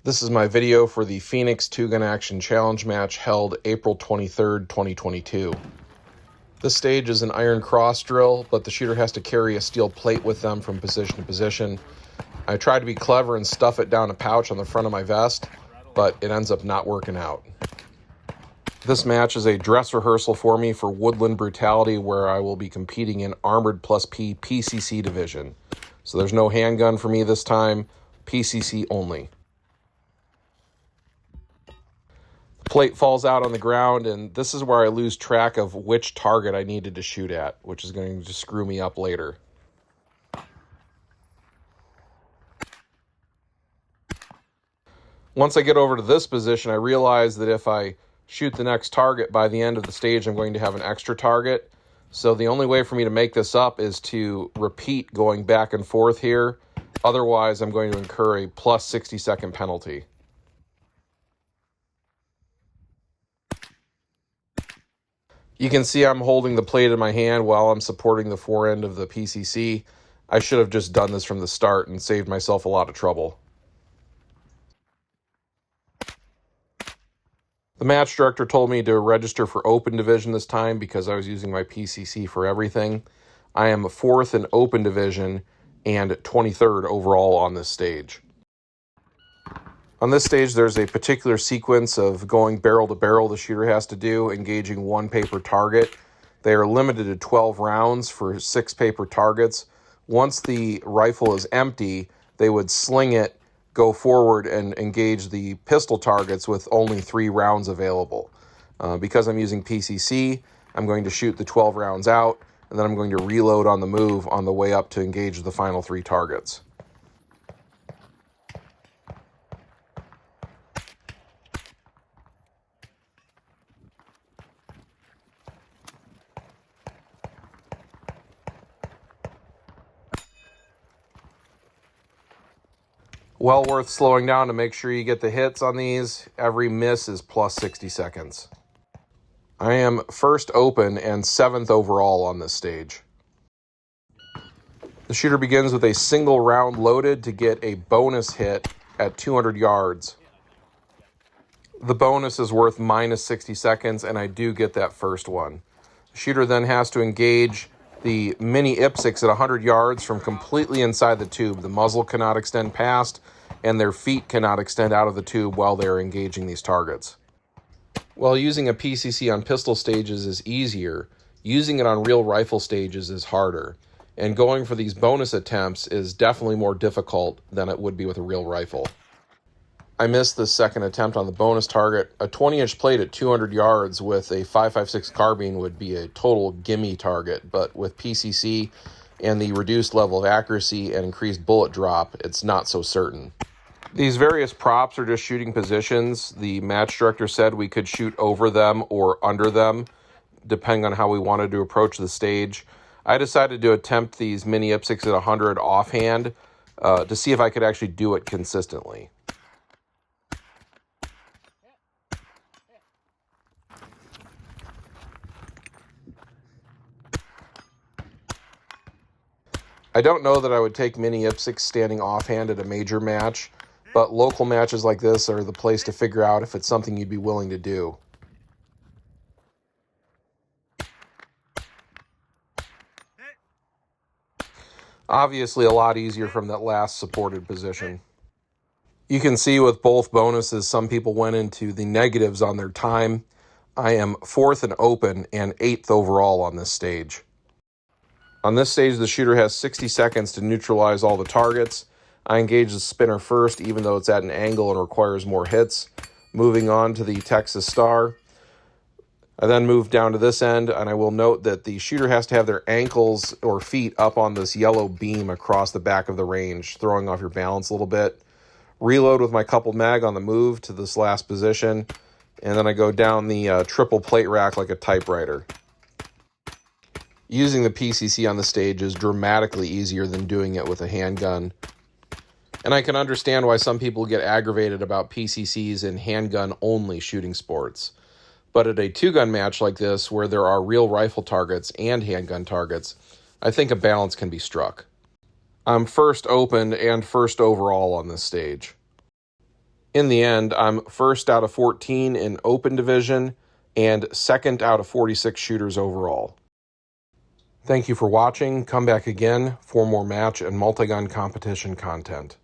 This is my video for the Phoenix 2-Gun Action Challenge match held April 23rd, 2022. This stage is an iron cross drill, but the shooter has to carry a steel plate with them from position to position. I tried to be clever and stuff it down a pouch on the front of my vest, but it ends up not working out. This match is a dress rehearsal for me for Woodland Brutality, where I will be competing in Armored plus P PCC division. So there's no handgun for me this time, PCC only. The plate falls out on the ground, and this is where I lose track of which target I needed to shoot at, which is going to screw me up later. Once I get over to this position, I realize that if I shoot the next target by the end of the stage, I'm going to have an extra target. So the only way for me to make this up is to repeat going back and forth here. Otherwise, I'm going to incur a plus 60-second penalty. You can see I'm holding the plate in my hand while I'm supporting the forend of the PCC. I should have just done this from the start and saved myself a lot of trouble. The match director told me to register for open division this time because I was using my PCC for everything. I am 4th in open division and 23rd overall on this stage. On this stage, there's a particular sequence of going barrel to barrel the shooter has to do, engaging one paper target. They are limited to 12 rounds for 6 paper targets. Once the rifle is empty, they would sling it, go forward, and engage the pistol targets with only 3 rounds available. Because I'm using PCC, I'm going to shoot the 12 rounds out, and then I'm going to reload on the move on the way up to engage the final 3 targets. Well worth slowing down to make sure you get the hits on these. Every miss is plus 60 seconds. I am 1st open and 7th overall on this stage. The shooter begins with a single round loaded to get a bonus hit at 200 yards. The bonus is worth minus 60 seconds, and I do get that first one. The shooter then has to engage the mini IPSCs at 100 yards from completely inside the tube. The muzzle cannot extend past, and their feet cannot extend out of the tube while they're engaging these targets. While using a PCC on pistol stages is easier, using it on real rifle stages is harder, and going for these bonus attempts is definitely more difficult than it would be with a real rifle. I missed the second attempt on the bonus target. A 20-inch plate at 200 yards with a 5.56 carbine would be a total gimme target, but with PCC and the reduced level of accuracy and increased bullet drop, it's not so certain. These various props are just shooting positions. The match director said we could shoot over them or under them, depending on how we wanted to approach the stage. I decided to attempt these mini IPSCs at 100 offhand to see if I could actually do it consistently. I don't know that I would take mini IPSCs standing offhand at a major match, but local matches like this are the place to figure out if it's something you'd be willing to do. Obviously a lot easier from that last supported position. You can see with both bonuses, some people went into the negatives on their time. I am 4th in open and 8th overall on this stage. On this stage, the shooter has 60 seconds to neutralize all the targets. I engage the spinner first, even though it's at an angle and requires more hits. Moving on to the Texas Star. I then move down to this end, and I will note that the shooter has to have their ankles or feet up on this yellow beam across the back of the range, throwing off your balance a little bit. Reload with my coupled mag on the move to this last position, and then I go down the triple plate rack like a typewriter. Using the PCC on the stage is dramatically easier than doing it with a handgun. And I can understand why some people get aggravated about PCCs in handgun-only shooting sports. But at a 2-gun match like this, where there are real rifle targets and handgun targets, I think a balance can be struck. I'm 1st open and 1st overall on this stage. In the end, I'm first out of 14 in open division and second out of 46 shooters overall. Thank you for watching. Come back again for more match and multi-gun competition content.